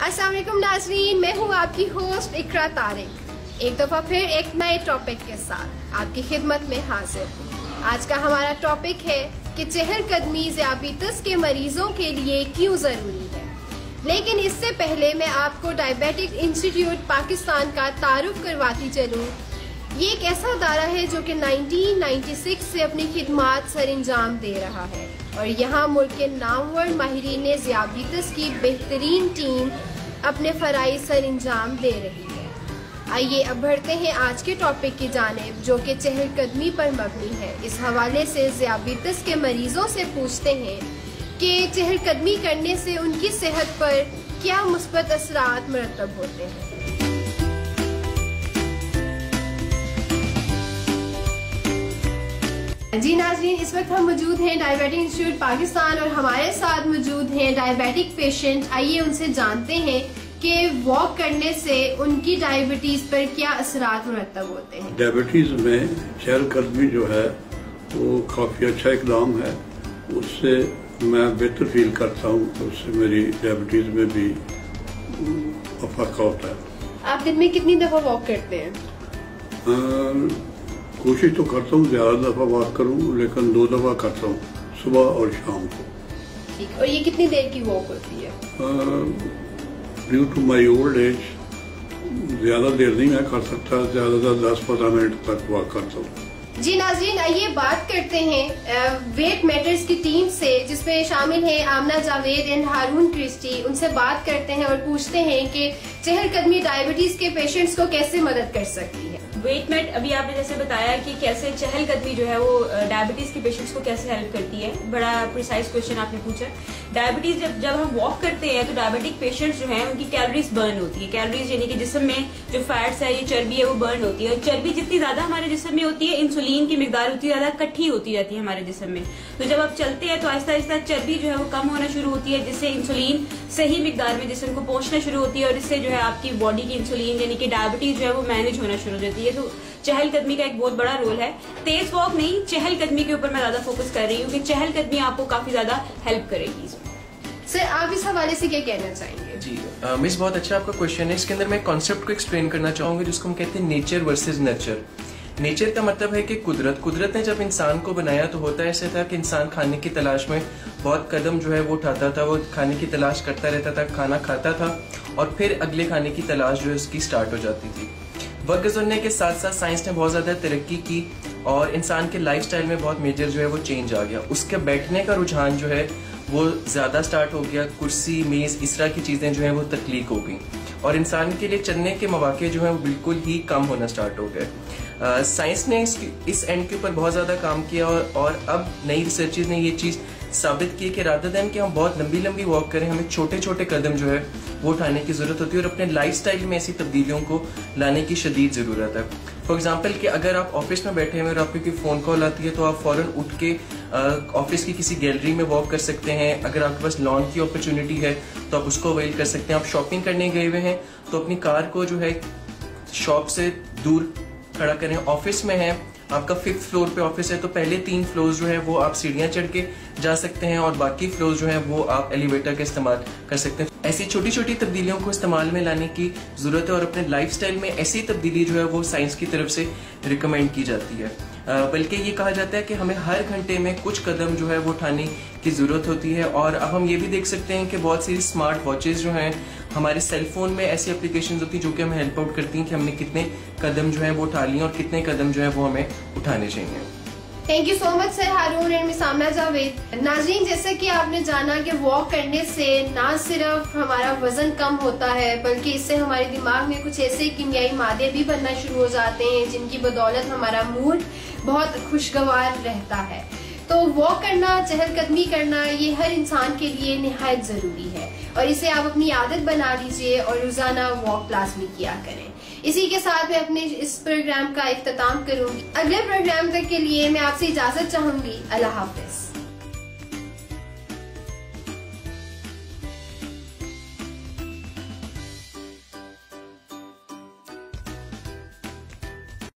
अस्सलाम वालेकुम नाज़रीन, मैं हूँ आपकी होस्ट इकरा तारिक। एक दफ़ा फिर एक नए टॉपिक के साथ आपकी खिदमत में हाजिर हूँ। आज का हमारा टॉपिक है कि चहलकदमी ज़ियाबीतस के मरीजों के लिए क्यों ज़रूरी है। लेकिन इससे पहले मैं आपको डायबिटिक इंस्टीट्यूट पाकिस्तान का तारुफ करवाती चलूँ। ये एक ऐसा अदारा है जो कि 1996 से अपनी खिदमात सरअंजाम दे रहा है और यहाँ मुल्क के नामवर माहिरीन ज़ियाबीतस की बेहतरीन टीम अपने फ़राइज़ सरअंजाम दे रही है। आइए अब बढ़ते हैं आज के टॉपिक की जानिब जो कि चहलकदमी पर मबनी है। इस हवाले से ज़ियाबीतस के मरीजों से पूछते हैं कि चहलकदमी करने से उनकी सेहत पर क्या मुस्बत असरात मरतब होते हैं। जी नाज़रीन, इस वक्त हम मौजूद हैं डायबिटिक इंस्टीट्यूट पाकिस्तान और हमारे साथ मौजूद हैं डायबिटिक पेशेंट। आइए उनसे जानते हैं कि वॉक करने से उनकी डायबिटीज पर क्या असरात मुरतब होते हैं। डायबिटीज में चहलकदमी जो है वो काफी अच्छा इकदाम है, उससे मैं बेहतर फील करता हूँ, उससे मेरी डायबिटीज में भी अफाका होता है। आप दिन में कितनी दफा वॉक करते हैं? कोशिश तो करता हूँ ज्यादा दफा वॉक करूँ, लेकिन 2 दफा करता हूँ, सुबह और शाम को। ठीक, और ये कितनी देर की वॉक होती है? Due to my old age ज्यादा देर नहीं मैं कर सकता, ज्यादा 10-15 मिनट तक वॉक करता हूँ। जी नाज़रीन, आइए बात करते हैं वेट मैटर्स की टीम से, जिसमें शामिल हैं आमना जावेद एंड हारून क्रिस्टी। उनसे बात करते हैं और पूछते हैं कि चहलकदमी डायबिटीज के पेशेंट्स को कैसे मदद कर सकती है। वेट मैट, अभी आपने जैसे बताया कि कैसे चहलकदमी जो है वो डायबिटीज के पेशेंट्स को कैसे हेल्प करती है, बड़ा प्रिसाइज क्वेश्चन आपने पूछा। डायबिटीज जब हम वॉक करते हैं तो डायबिटिक पेशेंट्स जो हैं उनकी कैलोरीज बर्न होती है। कैलोरीज यानी कि जिस्म में जो फैट्स है, ये चर्बी है, वो बर्न होती है। और चर्बी जितनी ज्यादा हमारे जिस्म में होती है, इंसुलिन की मिकदार उतनी ज्यादा इकट्ठी होती जाती है हमारे जिस्म में। तो जब आप चलते हैं तो आहिस्ता आहिस्ता चर्बी जो है वो कम होना शुरू होती है, जिससे इंसुलिन सही मिकदार में जिस्म को पहुंचना शुरू होती है और इससे जो है आपकी बॉडी की इंसुलिन यानी कि डायबिटीज जो है वो मैनेज होना शुरू हो जाती है। तो चहलकदमी का एक बहुत बड़ा रोल है। तेज वॉक नहीं, चहलकदमी के ऊपर मैं ज्यादा फोकस कर रही हूँ कि चहलकदमी आपको काफी ज्यादा हेल्प करेगी। सर, आप इस हवाले से क्या कहना चाहेंगे? जी मिस, बहुत अच्छा आपका क्वेश्चन है। इसके अंदर मैं कॉन्सेप्ट को एक्सप्लेन करना चाहूंगी जिसको हम कहते हैं नेचर वर्सेस नर्चर। नेचर का मतलब है कि कुदरत ने जब इंसान को बनाया तो होता ऐसा था कि इंसान खाने की तलाश में बहुत कदम जो है वो उठाता था, वो खाने की तलाश करता रहता था, खाना खाता था और फिर अगले खाने की तलाश जो है उसकी स्टार्ट हो जाती थी। वक्त गुजरने के साथ साथ साइंस ने बहुत ज़्यादा तरक्की की और इंसान के लाइफस्टाइल में बहुत मेजर जो है वो चेंज आ गया। उसके बैठने का रुझान जो है वो ज़्यादा स्टार्ट हो गया, कुर्सी मेज़ इस तरह की चीज़ें जो हैं वो तख्लीक हो गई और इंसान के लिए चलने के मौके जो हैं वो बिल्कुल ही कम होना स्टार्ट हो गए। साइंस ने इस एंड के ऊपर बहुत ज़्यादा काम किया और अब नई रिसर्चेज ने ये चीज़ साबित की कि रादर देन कि हम बहुत लंबी वॉक करें, हमें छोटे छोटे कदम जो है वो उठाने की ज़रूरत होती है और अपने लाइफस्टाइल में ऐसी तब्दीलियों को लाने की शदीद ज़रूरत है। फॉर एग्जांपल कि अगर आप ऑफिस में बैठे हुए और आपको कोई फ़ोन कॉल आती है तो आप फ़ौरन उठ के ऑफिस की किसी गैलरी में वॉक कर सकते हैं। अगर आपके पास लॉन की अपॉर्चुनिटी है तो आप उसको अवेल कर सकते हैं। आप शॉपिंग करने गए हुए हैं तो अपनी कार को जो है शॉप से दूर खड़ा करें। ऑफिस में है, आपका 5th फ्लोर पे ऑफिस है तो पहले 3 फ्लोर्स जो है वो आप सीढ़ियां चढ़ के जा सकते हैं और बाकी फ्लोर्स जो है वो आप एलिवेटर का इस्तेमाल कर सकते हैं। ऐसी छोटी छोटी तब्दीलियों को इस्तेमाल में लाने की जरूरत है और अपने लाइफस्टाइल में ऐसी तब्दीली जो है वो साइंस की तरफ से रिकमेंड की जाती है। बल्कि ये कहा जाता है कि हमें हर घंटे में कुछ कदम जो है वो उठाने की जरूरत होती है। और अब हम ये भी देख सकते हैं कि बहुत सी स्मार्ट वॉचेस जो हैं हमारे सेलफोन में ऐसी एप्लीकेशंस होती है जो कि हमें हेल्प आउट करती हैं कि हमने कितने कदम जो है वो उठा लिए और कितने कदम जो है वो हमें उठाने चाहिए। Thank you so much sir Haroon and miss Aamna Javed. नाज़रीन, जैसे कि आपने जाना कि वॉक करने से ना सिर्फ हमारा वजन कम होता है बल्कि इससे हमारे दिमाग में कुछ ऐसे कीमियाई मादे भी बनना शुरू हो जाते हैं जिनकी बदौलत हमारा मूड बहुत खुशगवार रहता है। तो वॉक करना, चहलकदमी करना ये हर इंसान के लिए निहायत जरूरी है और इसे आप अपनी आदत बना लीजिए और रोजाना वॉक लाजमी किया करें। इसी के साथ मैं अपने इस प्रोग्राम का इख्तिताम करूंगी। अगले प्रोग्राम तक के लिए मैं आपसे इजाजत चाहूंगी। अल्लाह हाफिज।